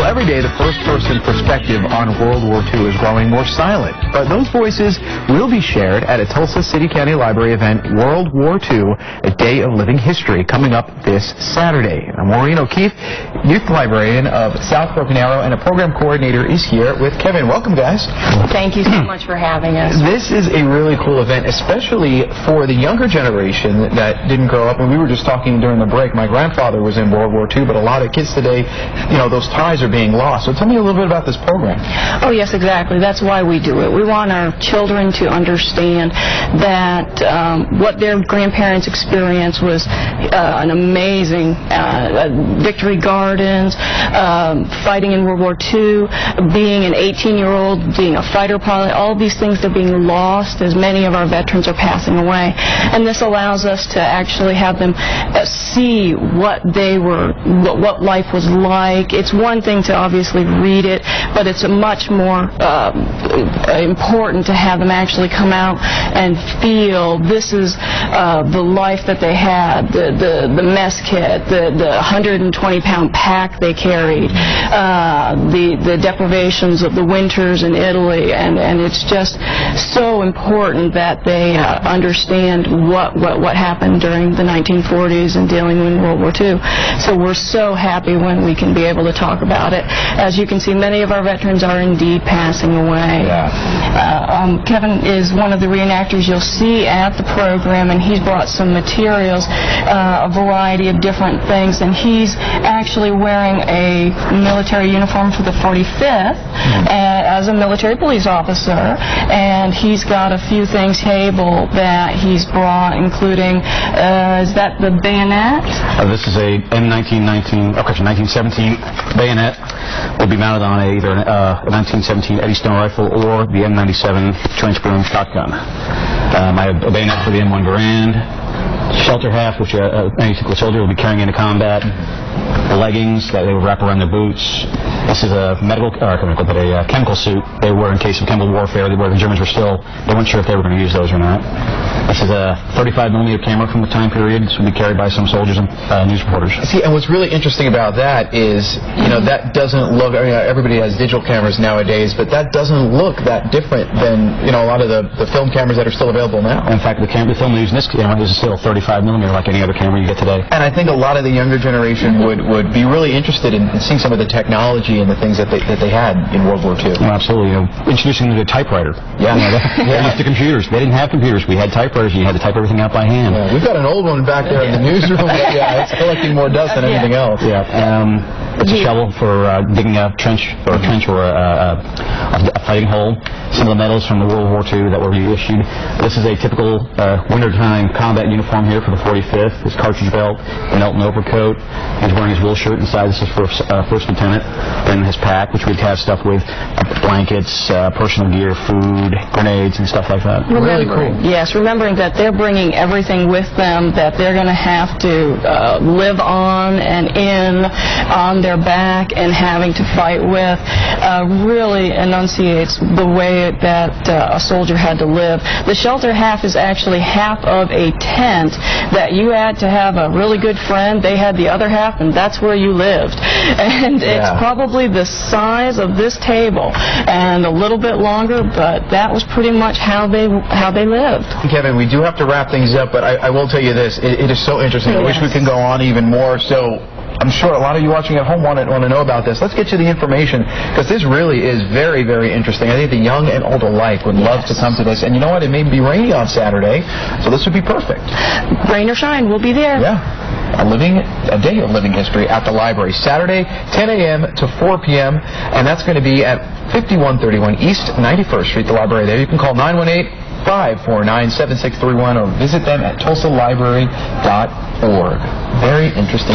every day, the first-person perspective on World War II is growing more silent. But those voices will be shared at a Tulsa City County Library event, World War II, a Day of Living History, coming up this Saturday. Maureen O'Keefe, youth librarian of South Broken Arrow and a program coordinator, is here with Kevin. Welcome, guys. Thank you so much for having us. This is a really cool event, especially for the younger generation that didn't grow up. And we were just talking during the break. My grandfather was in World War II, but a lot of kids today, you know, those ties are being lost. So tell me a little bit about this program. Oh, yes, exactly. That's why we do it. We want our children to understand that what their grandparents experienced was an amazing victory gardens, fighting in World War II, being an 18-year-old, being a fighter pilot. All these things are being lost as many of our veterans are passing away. And this allows us to actually have them see what they were, what life was like. It's one thing to obviously read it, but it's much more important to have them actually come out and feel this is the life that they had, the mess kit, the 120-pound pack they carried, the deprivations of the winters in Italy, and it's just so important that they understand what happened during the 1940s and dealing with World War II. So we're so happy when we can be able to talk about it. As you can see, many of our veterans are indeed passing away. Yeah. Kevin is one of the reenactors you'll see at the program, and he's brought some materials, a variety of different things, and he's actually wearing a military uniform for the 45th as a military police officer, and he's got a few things table that he's brought, including, is that the bayonet? This is a M1917 bayonet. Will be mounted on either a 1917 Eddystone rifle or the M97 trench broom shotgun. I have a bayonet for the M1 Garand, shelter half, which any typical soldier will be carrying into combat, the leggings that they would wrap around their boots. This is a chemical suit they wore in case of chemical warfare. The Germans they weren't sure if they were going to use those or not. This is a 35mm camera from the time period. This would be carried by some soldiers and news reporters. See, and what's really interesting about that is, you know, that doesn't look, I mean, everybody has digital cameras nowadays, but that doesn't look that different than, you know, a lot of the film cameras that are still available now. In fact, the film they use in this camera is still 35mm like any other camera you get today. And I think a lot of the younger generation would be really interested in seeing some of the technology and the things that they had in World War II. Well, absolutely. You know, introducing them to a typewriter. Yeah. You know, they're used to computers. They didn't have computers. We had typewriters. You had to type everything out by hand. Yeah, we've got an old one back there in the newsroom. But yeah, it's collecting more dust than anything else. Yeah. It's a shovel for digging a trench or a fighting hole. Some of the medals from the World War II that were reissued. This is a typical wintertime combat uniform here for the 45th. His cartridge belt, an Elton overcoat. He's wearing his wool shirt inside. This is for first lieutenant. Then his pack, which we'd have stuff with blankets, personal gear, food, grenades, and stuff like that. Really cool. Yes, remembering that they're bringing everything with them that they're going to have to live on and on their back and having to fight with, really enunciates the way that a soldier had to live. The shelter half is actually half of a tent that you had to have a really good friend. They had the other half, and that's where you lived. And it's probably the size of this table and a little bit longer, but that was pretty much how they lived. Kevin, we do have to wrap things up, but I will tell you this. It is so interesting. I wish we could go on even more. So I'm sure a lot of you watching at home want to know about this. Let's get you the information, because this really is very, very interesting. I think the young and old alike would love to come to this. And you know what? It may be rainy on Saturday, so this would be perfect. Rain or shine, we'll be there. Yeah. A day of living history at the library. Saturday, 10 a.m. to 4 p.m., and that's going to be at 5131 East 91st Street, the library there. You can call 918-549-7631 or visit them at tulsalibrary.org. Very interesting.